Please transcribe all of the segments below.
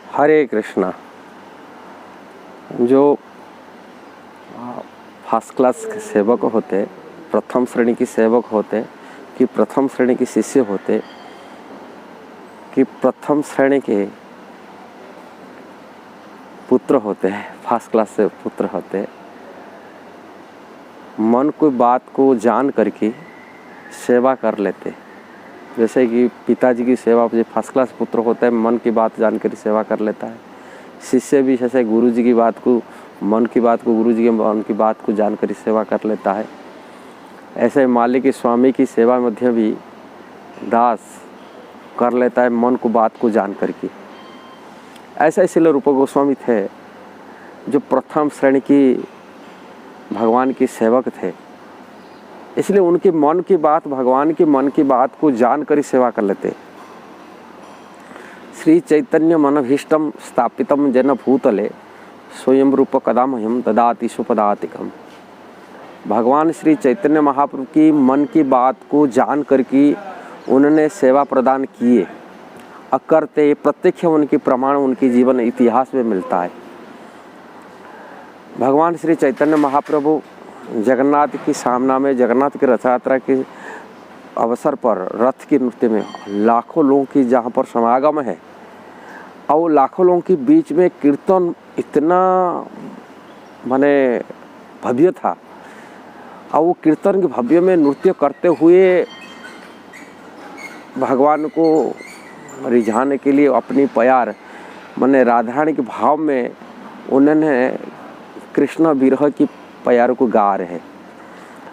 हरे कृष्णा। जो first class के सेवक होते, प्रथम श्रेणी की सेवक होते कि प्रथम श्रेणी के शिष्य होते कि प्रथम श्रेणी के पुत्र होते हैं, फर्स्ट क्लास से पुत्र होते, मन को बात को जान करके सेवा कर लेते। जैसे कि पिताजी की सेवा, जो फर्स्ट क्लास पुत्र होता है मन की बात जान कर सेवा कर लेता है। शिष्य भी जैसे गुरु जी की बात को, मन की बात को, गुरु जी के मन की बात को जानकर सेवा कर लेता है। ऐसे मालिक की स्वामी की सेवा मध्य भी दास कर लेता है मन को बात को जान करके। ऐसा इसलिए रूप गोस्वामी थे जो प्रथम श्रेणी की भगवान के सेवक थे, इसलिए उनके मन की बात, भगवान के मन की बात को जानकर सेवा कर लेते। श्री चैतन्य मनभीष्टम स्थापितम जन भूतले स्वयं रूप कदामह्यम ददाति सुपदातिकम। भगवान श्री चैतन्य महाप्रभु की मन की बात को जान करके उन्होंने सेवा प्रदान किए, करते प्रत्यक्ष उनके प्रमाण उनके जीवन इतिहास में मिलता है। भगवान श्री चैतन्य महाप्रभु जगन्नाथ की सामना में, जगन्नाथ की रथ यात्रा के अवसर पर रथ के नृत्य में लाखों लोगों की जहाँ पर समागम है, और लाखों लोगों के बीच में कीर्तन इतना माने भव्य था, और वो कीर्तन के भव्य में नृत्य करते हुए भगवान को रिझाने के लिए अपनी प्यार माने राधारानी के भाव में उन्होंने कृष्ण विरह की प्यार को गा रहे हैं।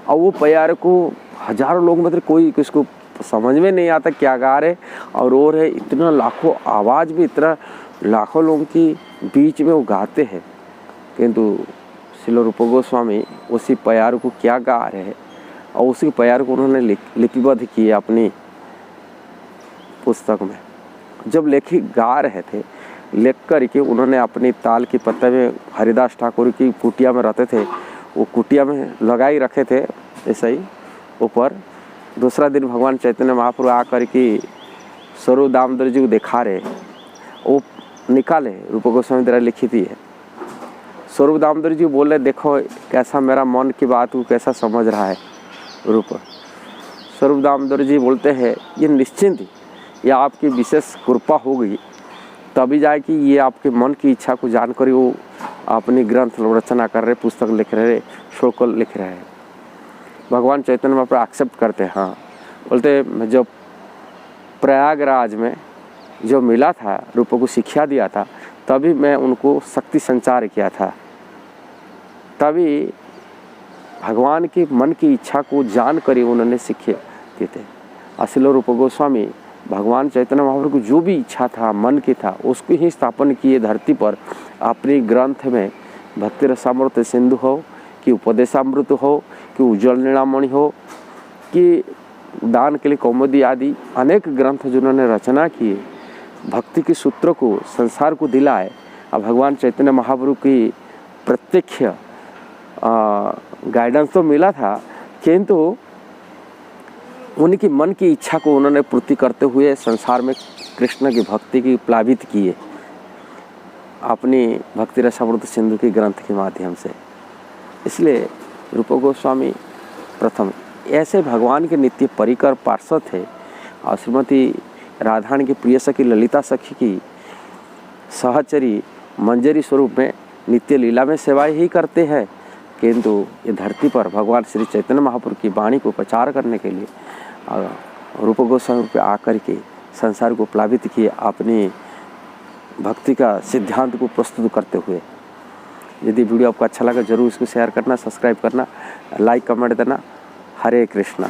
और वो प्यार को हजारों लोग, मतलब कोई किसको समझ में नहीं आता क्या गा रहे और रो रहे। इतना लाखों आवाज़ भी, इतना लाखों लोगों की बीच में वो गाते हैं, किंतु श्रील रूप गोस्वामी उसी प्यार को क्या गा रहे हैं और उसी प्यार को उन्होंने लिपिबद्ध किए अपनी पुस्तक में। जब लेखक गा रहे थे, लिख कर के उन्होंने अपनी ताल की पत्ते में हरिदास ठाकुर की कुटिया में रहते थे, वो कुटिया में लगाई रखे थे ऐसा ही ऊपर। दूसरा दिन भगवान चैतन्य महाप्रभु आकर के स्वरूप दामोदर जी को दिखा रहे, वो निकाले रूप गोस्वामी द्वारा लिखी थी है। स्वरूप दामोदर जी बोले, देखो कैसा मेरा मन की बात को कैसा समझ रहा है रूप। स्वरूप दामोदर जी बोलते हैं, ये निश्चिंत ये आपकी विशेष कृपा हो गई, तभी जाए कि ये आपके मन की इच्छा को जानकर वो अपनी ग्रंथ रचना कर रहे, पुस्तक लिख रहे, श्लोक लिख रहे हैं। भगवान चैतन्य महाप्रभु एक्सेप्ट करते हैं। हाँ, बोलते जो प्रयागराज में जो मिला था, रूप को शिक्षा दिया था, तभी मैं उनको शक्ति संचार किया था। तभी भगवान के मन की इच्छा को जान कर उन्होंने शिक्षा दिए थे। असली रूप गोस्वामी भगवान चैतन्य महाप्रभु को जो भी इच्छा था, मन की था, उसको ही स्थापन किए धरती पर। अपनी ग्रंथ में भक्ति रसामृत सिंधु हो, कि उपदेशामृत हो, कि उज्ज्वल नीलामणि हो, कि दान के लिए कौमुदी आदि अनेक ग्रंथ जिन्होंने रचना किए, भक्ति के सूत्र को संसार को दिलाए। अब भगवान चैतन्य महाप्रभु की प्रत्यक्ष गाइडेंस तो मिला था, किंतु उनकी मन की इच्छा को उन्होंने पूर्ति करते हुए संसार में कृष्ण की भक्ति की प्लावित किए अपनी भक्ति रसामृत सिंधु की ग्रंथ के माध्यम से। इसलिए रूप गोस्वामी प्रथम ऐसे भगवान के नित्य परिकर पार्षद थे, और श्रीमती राधारानी की प्रिय सखी ललिता सखी की सहचरी मंजरी स्वरूप में नित्य लीला में सेवाएं ही करते हैं, किंतु ये धरती पर भगवान श्री चैतन्य महाप्रभु की वाणी को प्रचार करने के लिए रूप गोस्वामी पे आकर के संसार को प्लावित किए, अपनी भक्ति का सिद्धांत को प्रस्तुत करते हुए। यदि वीडियो आपको अच्छा लगा, जरूर इसको शेयर करना, सब्सक्राइब करना, लाइक कमेंट देना। हरे कृष्णा।